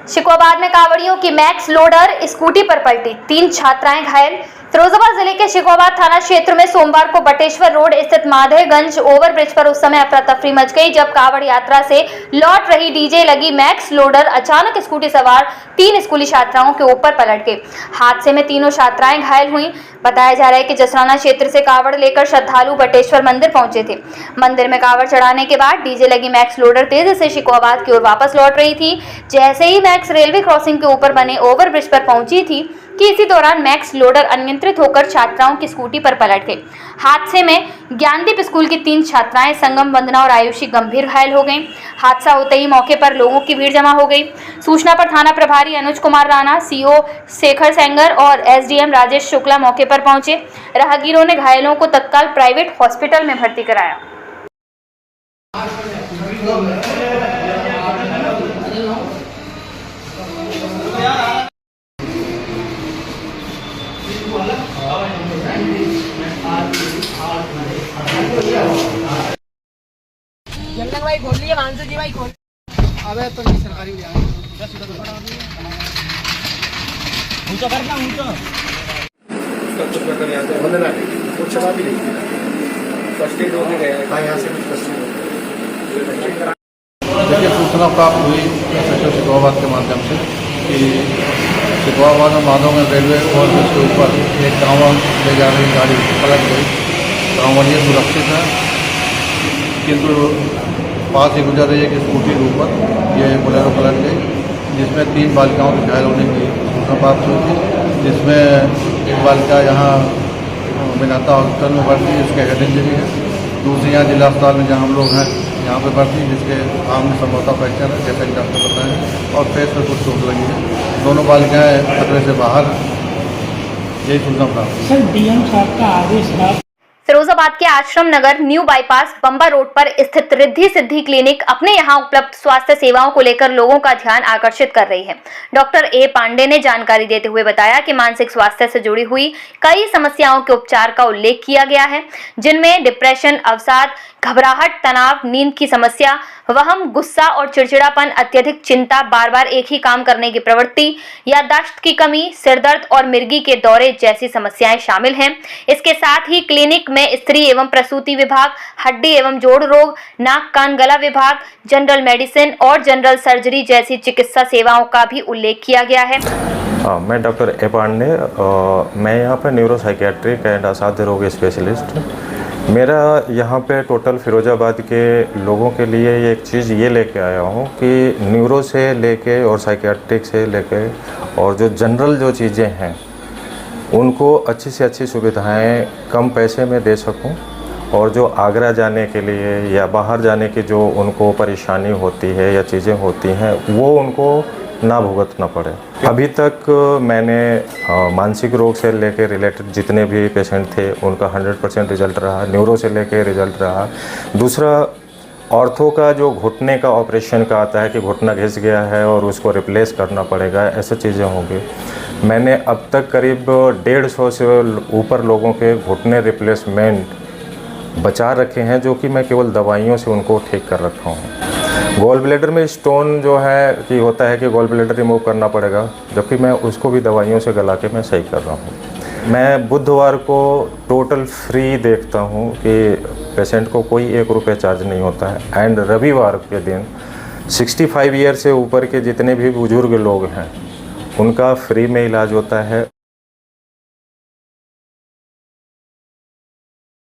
शिकोहाबाद में कांवड़ियों की मैक्स लोडर स्कूटी पर पलटी, 3 छात्राएं घायल। फिरोजाबाद जिले के शिकोहाबाद थाना क्षेत्र में सोमवार को बटेश्वर रोड स्थित माधेगंज ओवरब्रिज पर उस समय अफरा तफरी मच गई जब कांवड़ यात्रा से लौट रही डीजे लगी मैक्स लोडर अचानक स्कूटी सवार 3 स्कूली छात्राओं के ऊपर पलट गई। हादसे में तीनों छात्राएं घायल हुई। बताया जा रहा है कि जसराना क्षेत्र से कांवड़ लेकर श्रद्धालु बटेश्वर मंदिर पहुंचे थे। मंदिर में कांवड़ चढ़ाने के बाद डीजे लगी मैक्स लोडर तेजी से शिकोहाबाद की ओर वापस लौट रही थी। जैसे ही मैक्स रेलवे क्रॉसिंग के ऊपर बने ओवरब्रिज पर पहुंची थी कि इसी दौरान मैक्स लोडर अनियंत्रित होकर छात्राओं की स्कूटी पर पलट गई। हादसे में ज्ञानदीप स्कूल की 3 छात्राएं संगम, वंदना और आयुषी गंभीर घायल हो गईं। हादसा होते ही मौके पर लोगों की भीड़ जमा हो गई। सूचना पर थाना प्रभारी अनुज कुमार राणा, सीओ शेखर सेंगर और एसडीएम राजेश शुक्ला मौके पर पहुंचे। राहगीरों ने घायलों को तत्काल प्राइवेट हॉस्पिटल में भर्ती कराया। जंगल भाई खोल लिए, मानसू जी भाई खोल। अबे तो नहीं सरकारी हो जाएगा। ऊंचा करना, ऊंचा। कुछ कर यहाँ से बंद ना कुछ चला भी नहीं फर्स्ट एड होने गया है यहाँ से कुछ फर्स्ट एड। देखिए, सूचना प्राप्त हुई एसएचओ शिकोहाबाद के माध्यम से कि शिकोहाबाद में माधोगंज रेलवे ओवरब्रिज के ऊपर एक कांवड़ ले जा रही गाड़ी पलट गई। कांवड़िया सुरक्षित है, किंतु पास ही गुजर रही एक स्कूटी के ऊपर ये बोलेरो पलट गई, जिसमें 3 बालिकाओं के घायल होने की सूचना प्राप्त हुई थी। जिसमें एक बालिका यहाँ मेदांता हॉस्पिटल में भर्ती है, उसके हेड इंजरी है। दूसरी यहाँ जिला अस्पताल में जहाँ हम लोग हैं यहाँ पे भर्ती, जिसके आम में संभवतः फ्रैक्चर है, जैसा कि डॉक्टर बताएं, और फेस पर कुछ चोट लगी है। दोनों बालिकाएँ खतरे से बाहर, यही सूचना प्राप्त हुई। सर, डीएम साहब का आदेश था। फिरोजाबाद के आश्रम नगर न्यू बाईपास बंबा रोड पर स्थित रिद्धि सिद्धि क्लिनिक अपने यहां उपलब्ध स्वास्थ्य सेवाओं को लेकर लोगों का ध्यान आकर्षित कर रही है। डॉक्टर ए पांडे ने जानकारी देते हुए बताया कि मानसिक स्वास्थ्य से जुड़ी हुई कई समस्याओं के उपचार का उल्लेख किया गया है, जिनमें डिप्रेशन, अवसाद, घबराहट, तनाव, नींद की समस्या, वहम, गुस्सा और चिड़चिड़ापन, अत्यधिक चिंता, बार बार एक ही काम करने की प्रवृत्ति, याददाश्त की कमी, सिरदर्द और मिर्गी के दौरे जैसी समस्याएं शामिल हैं। इसके साथ ही क्लिनिक में स्त्री एवं प्रसूति विभाग, हड्डी एवं जोड़ रोग, नाक कान गला विभाग, जनरल मेडिसिन और जनरल सर्जरी जैसी चिकित्सा सेवाओं का भी उल्लेख किया गया है। मैं डॉक्टर ए पांडे, मैं यहाँ पर न्यूरोसाइकियाट्रिक एंड असाध्य रोग स्पेशलिस्ट। मेरा यहाँ पे टोटल फिरोजाबाद के लोगों के लिए एक चीज़ ये लेके आया हूँ कि न्यूरो से लेके और साइकियाट्रिक से लेके और जो जनरल जो चीज़ें हैं उनको अच्छी से अच्छी सुविधाएं कम पैसे में दे सकूं, और जो आगरा जाने के लिए या बाहर जाने की जो उनको परेशानी होती है या चीज़ें होती हैं वो उनको ना भुगतना पड़े। अभी तक मैंने मानसिक रोग से लेके रिलेटेड जितने भी पेशेंट थे उनका 100% रिजल्ट रहा, न्यूरो से लेके रिजल्ट रहा। दूसरा, ऑर्थो का जो घुटने का ऑपरेशन का आता है कि घुटना घिस गया है और उसको रिप्लेस करना पड़ेगा, ऐसे चीज़ें होंगी। मैंने अब तक करीब 150 से ऊपर लोगों के घुटने रिप्लेसमेंट बचा रखे हैं, जो कि मैं केवल दवाइयों से उनको ठीक कर रखा हूँ। गॉल ब्लैडर में स्टोन जो है कि होता है कि गॉल ब्लैडर रिमूव करना पड़ेगा, जबकि मैं उसको भी दवाइयों से गला के मैं सही कर रहा हूँ। मैं बुधवार को टोटल फ्री देखता हूँ कि पेशेंट को कोई 1 रुपये चार्ज नहीं होता है। एंड रविवार के दिन 65 ईयर से ऊपर के जितने भी बुजुर्ग लोग हैं उनका फ्री में इलाज होता है।